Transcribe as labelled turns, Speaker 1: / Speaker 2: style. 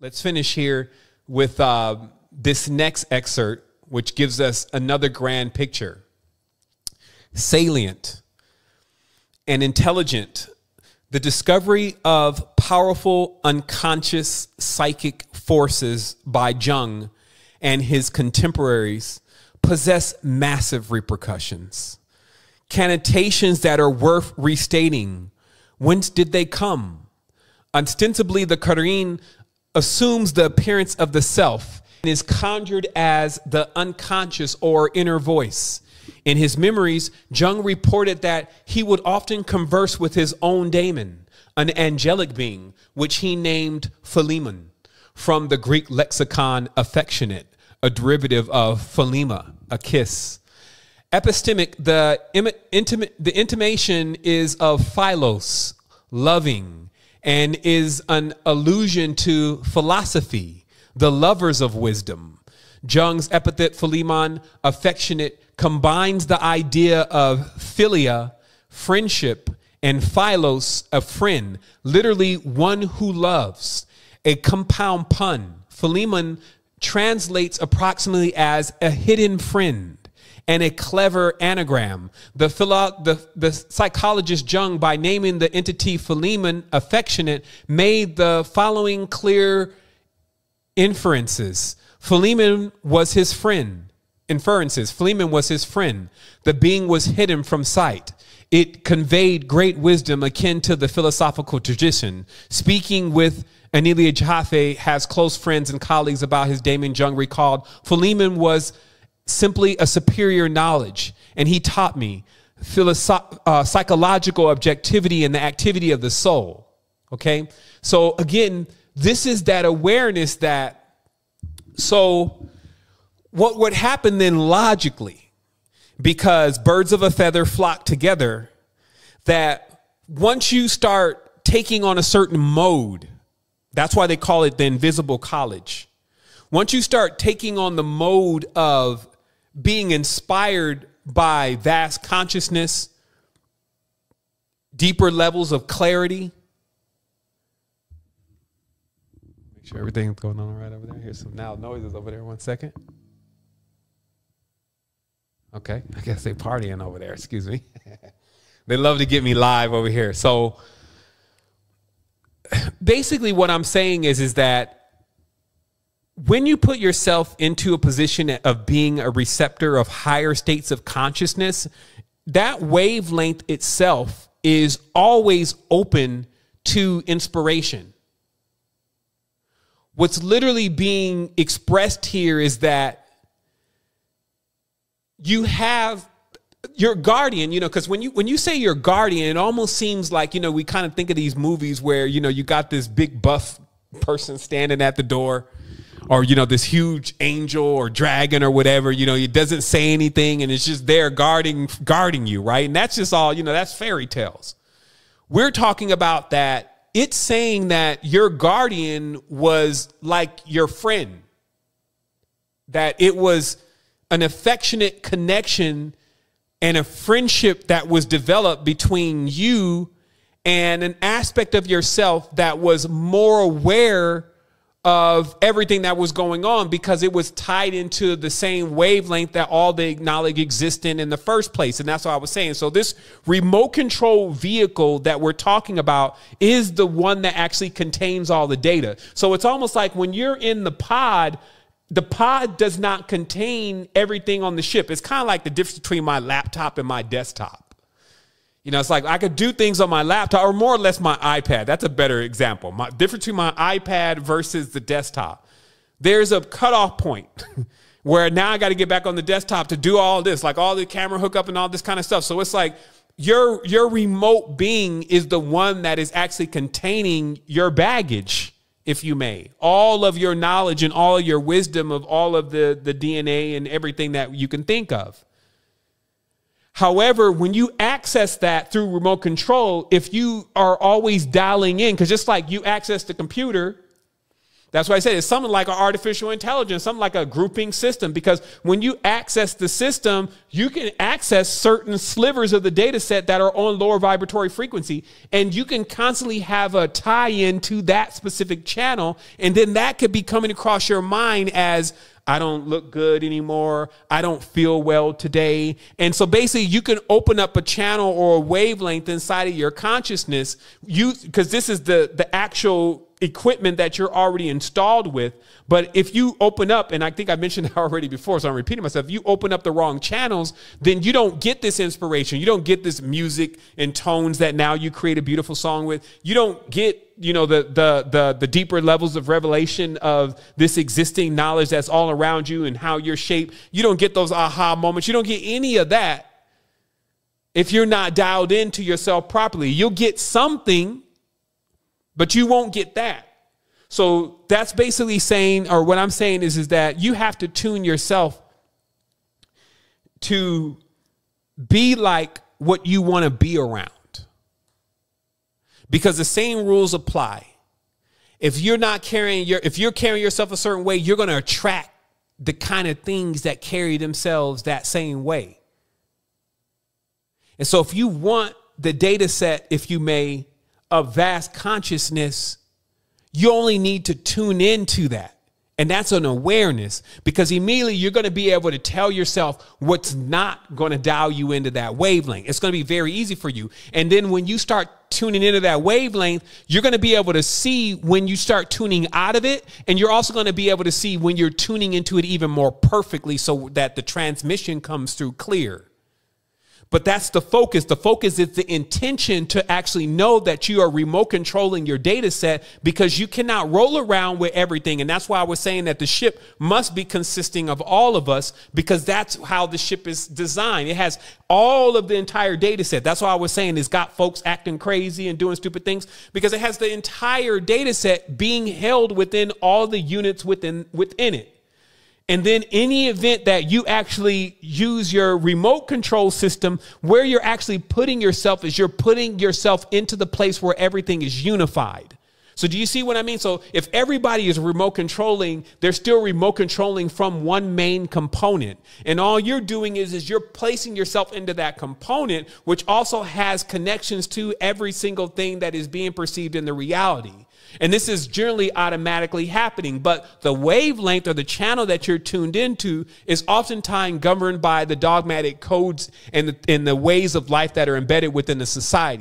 Speaker 1: Let's finish here with this next excerpt, which gives us another grand picture. Salient and intelligent, the discovery of powerful unconscious psychic forces by Jung and his contemporaries possess massive repercussions. Connotations that are worth restating. Whence did they come? Ostensibly, the Quran assumes the appearance of the self and is conjured as the unconscious or inner voice. In his memories, Jung reported that he would often converse with his own daemon, an angelic being, which he named Philemon, from the Greek lexicon affectionate, a derivative of philema, a kiss. Epistemic, the intimation is of philos, loving, and is an allusion to philosophy, the lovers of wisdom. Jung's epithet Philemon, affectionate, combines the idea of philia, friendship, and philos, a friend, literally one who loves. A compound pun. Philemon translates approximately as a hidden friend and a clever anagram. The psychologist Jung, by naming the entity Philemon, affectionate, made the following clear inferences. Philemon was his friend. Philemon was his friend. The being was hidden from sight. It conveyed great wisdom akin to the philosophical tradition. Speaking with Anelia Jaffe, has close friends and colleagues about his daemon, Jung recalled, Philemon was simply a superior knowledge, and he taught me psychological objectivity and the activity of the soul. Okay? So again, this is that awareness that, so what would happen then logically, because birds of a feather flock together, that once you start taking on a certain mode, that's why they call it the invisible college. Once you start taking on the mode of being inspired by vast consciousness, deeper levels of clarity. Make sure everything's going on right over there. Here's some now noises over there. 1 second. Okay, I guess they're partying over there. Excuse me. They love to get me live over here. So basically what I'm saying is that when you put yourself into a position of being a receptor of higher states of consciousness, that wavelength itself is always open to inspiration. What's literally being expressed here is that you have your guardian, because when you say your guardian, it almost seems like, we kind of think of these movies where, you got this big buff person standing at the door, or, this huge angel or dragon or whatever, it doesn't say anything and it's just there guarding you, right? And that's just all, that's fairy tales. We're talking about that. It's saying that your guardian was like your friend, that it was an affectionate connection and a friendship that was developed between you and an aspect of yourself that was more aware of everything that was going on because it was tied into the same wavelength that all they acknowledge exist in the first place. And that's what I was saying. So this remote control vehicle that we're talking about is the one that actually contains all the data. So it's almost like when you're in the pod does not contain everything on the ship. It's kind of like the difference between my laptop and my desktop. It's like I could do things on my laptop or more or less my iPad. That's a better example. My difference between my iPad versus the desktop. There's a cutoff point where now I got to get back on the desktop to do all this, like all the camera hookup and all this kind of stuff. So it's like your remote being is the one that is actually containing your baggage, if you may, all of your knowledge and all of your wisdom of all of the DNA and everything that you can think of. However, when you access that through remote control, if you are always dialing in, because just like you access the computer, That's why I said it's something like an artificial intelligence, something like a grouping system, because when you access the system, you can access certain slivers of the data set that are on lower vibratory frequency, and you can constantly have a tie-in to that specific channel. And then that could be coming across your mind as, I don't look good anymore. I don't feel well today. And so basically you can open up a channel or a wavelength inside of your consciousness, because this is the actual equipment that you're already installed with. But if you open up, and I think I mentioned that already before, so I'm repeating myself, if you open up the wrong channels, then you don't get this inspiration. You don't get this music and tones that now you create a beautiful song with. You don't get, you know, the deeper levels of revelation of this existing knowledge that's all around you and how you're shaped. You don't get those aha moments. You don't get any of that if you're not dialed into yourself properly. You'll get something, but you won't get that. So that's basically saying, or what I'm saying is that you have to tune yourself to be like what you want to be around. Because the same rules apply. If you're carrying yourself a certain way, you're going to attract the kind of things that carry themselves that same way. And so if you want the data set, if you may, of vast consciousness, you only need to tune into that. And that's an awareness, because immediately you're going to be able to tell yourself what's not going to dial you into that wavelength. It's going to be very easy for you. And then when you start tuning into that wavelength, you're going to be able to see when you start tuning out of it. And you're also going to be able to see when you're tuning into it even more perfectly, so that the transmission comes through clear. But that's the focus. The focus is the intention to actually know that you are remote controlling your data set, because you cannot roll around with everything. And that's why I was saying that the ship must be consisting of all of us, because that's how the ship is designed. It has all of the entire data set. That's why I was saying it's got folks acting crazy and doing stupid things, because it has the entire data set being held within all the units within it. And then any event that you actually use your remote control system, where you're actually putting yourself is you're putting yourself into the place where everything is unified. So do you see what I mean? So if everybody is remote controlling, they're still remote controlling from one main component. And all you're doing is you're placing yourself into that component, which also has connections to every single thing that is being perceived in the reality. And this is generally automatically happening, but the wavelength or the channel that you're tuned into is oftentimes governed by the dogmatic codes and the ways of life that are embedded within the society.